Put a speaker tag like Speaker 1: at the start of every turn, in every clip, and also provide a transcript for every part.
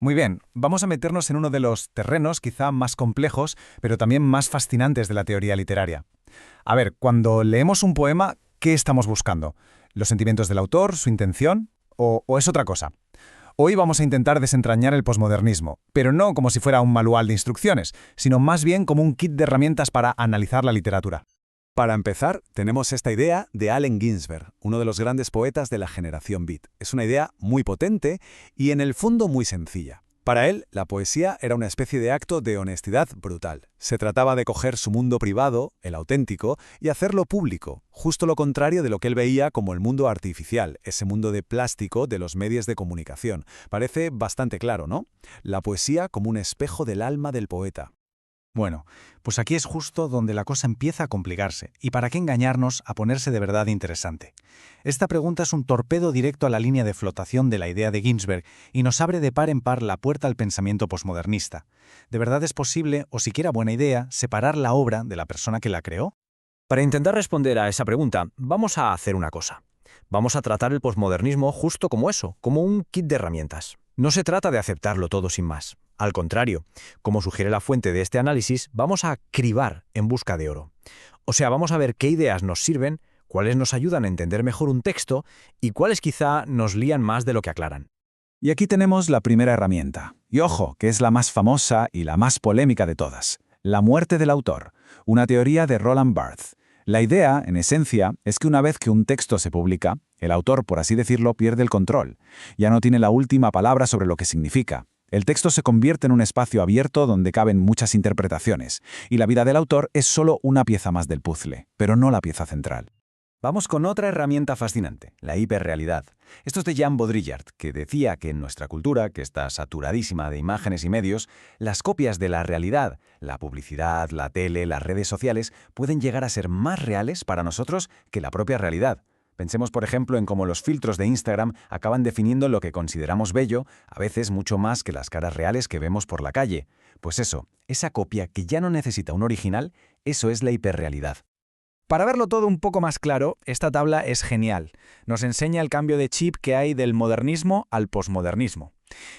Speaker 1: Muy bien, vamos a meternos en uno de los terrenos quizá más complejos, pero también más fascinantes de la teoría literaria. A ver, cuando leemos un poema, ¿qué estamos buscando? ¿Los sentimientos del autor, su intención? ¿O es otra cosa? Hoy vamos a intentar desentrañar el posmodernismo, pero no como si fuera un manual de instrucciones, sino más bien como un kit de herramientas para analizar la literatura.
Speaker 2: Para empezar, tenemos esta idea de Allen Ginsberg, uno de los grandes poetas de la generación Beat. Es una idea muy potente y en el fondo muy sencilla. Para él, la poesía era una especie de acto de honestidad brutal. Se trataba de coger su mundo privado, el auténtico, y hacerlo público, justo lo contrario de lo que él veía como el mundo artificial, ese mundo de plástico de los medios de comunicación. Parece bastante claro, ¿no? La poesía como un espejo del alma del poeta.
Speaker 1: Bueno, pues aquí es justo donde la cosa empieza a complicarse, y para qué engañarnos a ponerse de verdad interesante. Esta pregunta es un torpedo directo a la línea de flotación de la idea de Ginsberg y nos abre de par en par la puerta al pensamiento posmodernista. ¿De verdad es posible, o siquiera buena idea, separar la obra de la persona que la creó?
Speaker 3: Para intentar responder a esa pregunta, vamos a hacer una cosa. Vamos a tratar el posmodernismo justo como eso, como un kit de herramientas. No se trata de aceptarlo todo sin más. Al contrario, como sugiere la fuente de este análisis, vamos a cribar en busca de oro. O sea, vamos a ver qué ideas nos sirven, cuáles nos ayudan a entender mejor un texto y cuáles quizá nos lían más de lo que aclaran.
Speaker 2: Y aquí tenemos la primera herramienta. Y ojo, que es la más famosa y la más polémica de todas. La muerte del autor, una teoría de Roland Barthes. La idea, en esencia, es que una vez que un texto se publica, el autor, por así decirlo, pierde el control. Ya no tiene la última palabra sobre lo que significa. El texto se convierte en un espacio abierto donde caben muchas interpretaciones, y la vida del autor es solo una pieza más del puzzle, pero no la pieza central.
Speaker 4: Vamos con otra herramienta fascinante, la hiperrealidad. Esto es de Jean Baudrillard, que decía que en nuestra cultura, que está saturadísima de imágenes y medios, las copias de la realidad, la publicidad, la tele, las redes sociales, pueden llegar a ser más reales para nosotros que la propia realidad. Pensemos, por ejemplo, en cómo los filtros de Instagram acaban definiendo lo que consideramos bello, a veces mucho más que las caras reales que vemos por la calle. Pues eso, esa copia que ya no necesita un original, eso es la hiperrealidad.
Speaker 1: Para verlo todo un poco más claro, esta tabla es genial. Nos enseña el cambio de chip que hay del modernismo al posmodernismo.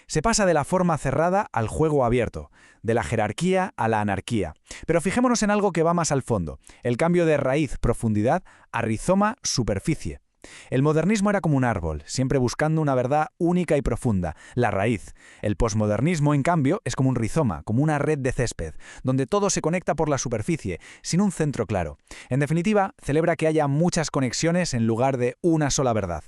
Speaker 1: Se pasa de la forma cerrada al juego abierto, de la jerarquía a la anarquía. Pero fijémonos en algo que va más al fondo, el cambio de raíz, profundidad, a rizoma, superficie. El modernismo era como un árbol, siempre buscando una verdad única y profunda, la raíz. El posmodernismo, en cambio, es como un rizoma, como una red de césped, donde todo se conecta por la superficie, sin un centro claro. En definitiva, celebra que haya muchas conexiones en lugar de una sola verdad.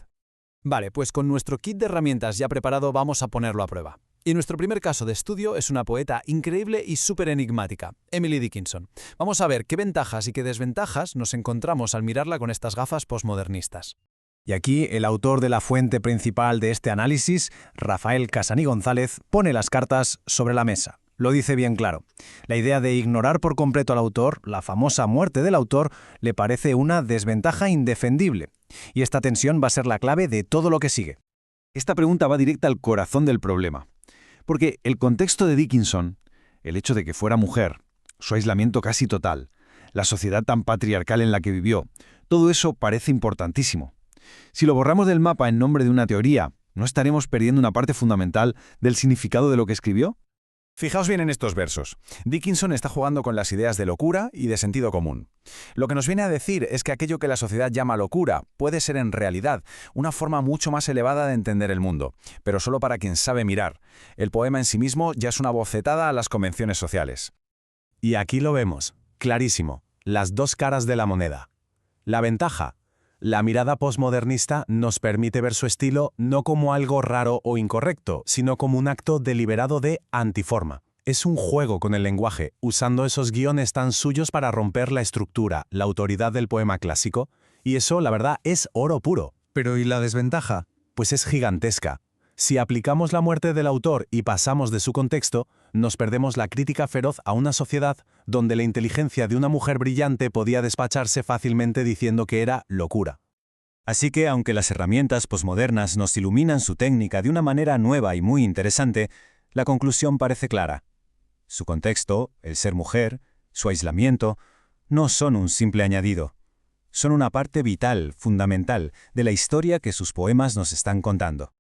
Speaker 5: Vale, pues con nuestro kit de herramientas ya preparado vamos a ponerlo a prueba. Y nuestro primer caso de estudio es una poeta increíble y súper enigmática, Emily Dickinson. Vamos a ver qué ventajas y qué desventajas nos encontramos al mirarla con estas gafas posmodernistas.
Speaker 1: Y aquí el autor de la fuente principal de este análisis, Rafael Casaní González, pone las cartas sobre la mesa. Lo dice bien claro. La idea de ignorar por completo al autor, la famosa muerte del autor, le parece una desventaja indefendible. Y esta tensión va a ser la clave de todo lo que sigue.
Speaker 2: Esta pregunta va directa al corazón del problema. Porque el contexto de Dickinson, el hecho de que fuera mujer, su aislamiento casi total, la sociedad tan patriarcal en la que vivió, todo eso parece importantísimo. Si lo borramos del mapa en nombre de una teoría, ¿no estaremos perdiendo una parte fundamental del significado de lo que escribió?
Speaker 4: Fijaos bien en estos versos. Dickinson está jugando con las ideas de locura y de sentido común. Lo que nos viene a decir es que aquello que la sociedad llama locura puede ser en realidad una forma mucho más elevada de entender el mundo, pero solo para quien sabe mirar. El poema en sí mismo ya es una bofetada a las convenciones sociales. Y aquí lo vemos, clarísimo, las dos caras de la moneda. La ventaja: la mirada posmodernista nos permite ver su estilo no como algo raro o incorrecto, sino como un acto deliberado de antiforma. Es un juego con el lenguaje, usando esos guiones tan suyos para romper la estructura, la autoridad del poema clásico, y eso, la verdad, es oro puro.
Speaker 1: Pero ¿y la desventaja?
Speaker 4: Pues es gigantesca. Si aplicamos la muerte del autor y pasamos de su contexto, nos perdemos la crítica feroz a una sociedad donde la inteligencia de una mujer brillante podía despacharse fácilmente diciendo que era locura.
Speaker 6: Así que, aunque las herramientas posmodernas nos iluminan su técnica de una manera nueva y muy interesante, la conclusión parece clara. Su contexto, el ser mujer, su aislamiento, no son un simple añadido. Son una parte vital, fundamental, de la historia que sus poemas nos están contando.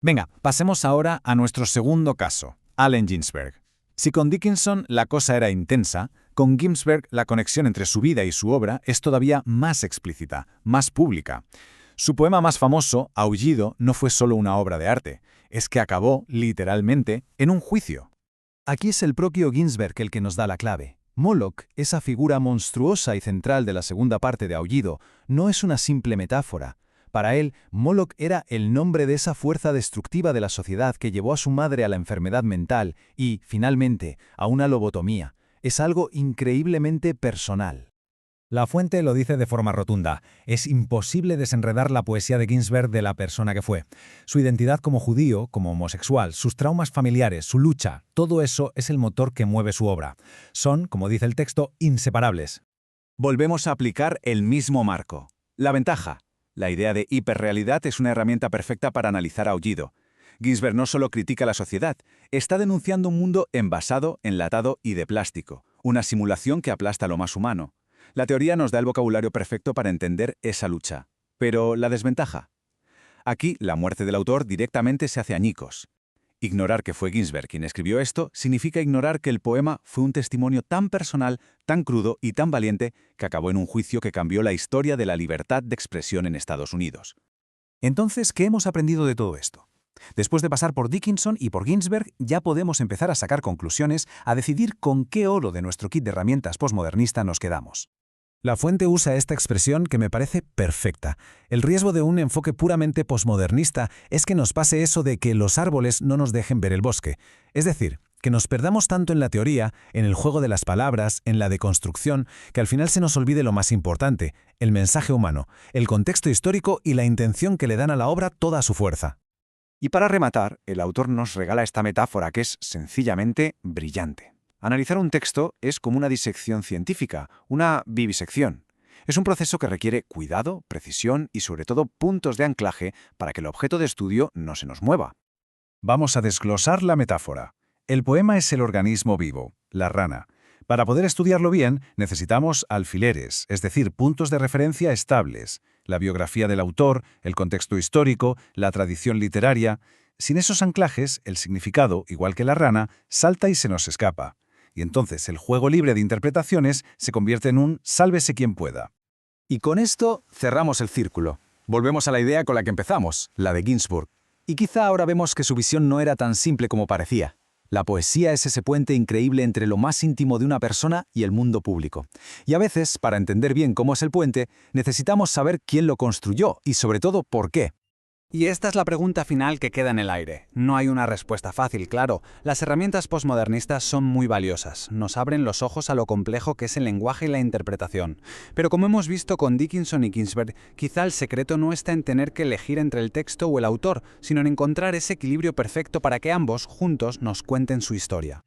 Speaker 2: Venga, pasemos ahora a nuestro segundo caso, Allen Ginsberg. Si con Dickinson la cosa era intensa, con Ginsberg la conexión entre su vida y su obra es todavía más explícita, más pública. Su poema más famoso, Aullido, no fue solo una obra de arte, es que acabó, literalmente, en un juicio.
Speaker 5: Aquí es el propio Ginsberg el que nos da la clave. Moloch, esa figura monstruosa y central de la segunda parte de Aullido, no es una simple metáfora. Para él, Moloch era el nombre de esa fuerza destructiva de la sociedad que llevó a su madre a la enfermedad mental y, finalmente, a una lobotomía. Es algo increíblemente personal.
Speaker 2: La fuente lo dice de forma rotunda. Es imposible desenredar la poesía de Ginsberg de la persona que fue. Su identidad como judío, como homosexual, sus traumas familiares, su lucha, todo eso es el motor que mueve su obra. Son, como dice el texto, inseparables.
Speaker 4: Volvemos a aplicar el mismo marco. La ventaja. La idea de hiperrealidad es una herramienta perfecta para analizar Aullido. Ginsberg no solo critica la sociedad, está denunciando un mundo envasado, enlatado y de plástico, una simulación que aplasta lo más humano. La teoría nos da el vocabulario perfecto para entender esa lucha. Pero la desventaja. Aquí, la muerte del autor directamente se hace añicos. Ignorar que fue Ginsberg quien escribió esto significa ignorar que el poema fue un testimonio tan personal, tan crudo y tan valiente que acabó en un juicio que cambió la historia de la libertad de expresión en Estados Unidos.
Speaker 2: Entonces, ¿qué hemos aprendido de todo esto? Después de pasar por Dickinson y por Ginsberg, ya podemos empezar a sacar conclusiones, a decidir con qué oro de nuestro kit de herramientas postmodernista nos quedamos. La fuente usa esta expresión que me parece perfecta. El riesgo de un enfoque puramente posmodernista es que nos pase eso de que los árboles no nos dejen ver el bosque. Es decir, que nos perdamos tanto en la teoría, en el juego de las palabras, en la deconstrucción, que al final se nos olvide lo más importante, el mensaje humano, el contexto histórico y la intención que le dan a la obra toda su fuerza.
Speaker 1: Y para rematar, el autor nos regala esta metáfora que es sencillamente brillante. Analizar un texto es como una disección científica, una vivisección. Es un proceso que requiere cuidado, precisión y sobre todo puntos de anclaje para que el objeto de estudio no se nos mueva.
Speaker 2: Vamos a desglosar la metáfora. El poema es el organismo vivo, la rana. Para poder estudiarlo bien, necesitamos alfileres, es decir, puntos de referencia estables, la biografía del autor, el contexto histórico, la tradición literaria. Sin esos anclajes, el significado, igual que la rana, salta y se nos escapa. Y entonces el juego libre de interpretaciones se convierte en un sálvese quien pueda.
Speaker 1: Y con esto cerramos el círculo. Volvemos a la idea con la que empezamos, la de Ginsberg. Y quizá ahora vemos que su visión no era tan simple como parecía. La poesía es ese puente increíble entre lo más íntimo de una persona y el mundo público. Y a veces, para entender bien cómo es el puente, necesitamos saber quién lo construyó y sobre todo por qué.
Speaker 7: Y esta es la pregunta final que queda en el aire. No hay una respuesta fácil, claro. Las herramientas postmodernistas son muy valiosas. Nos abren los ojos a lo complejo que es el lenguaje y la interpretación. Pero como hemos visto con Dickinson y Ginsberg, quizá el secreto no está en tener que elegir entre el texto o el autor, sino en encontrar ese equilibrio perfecto para que ambos, juntos, nos cuenten su historia.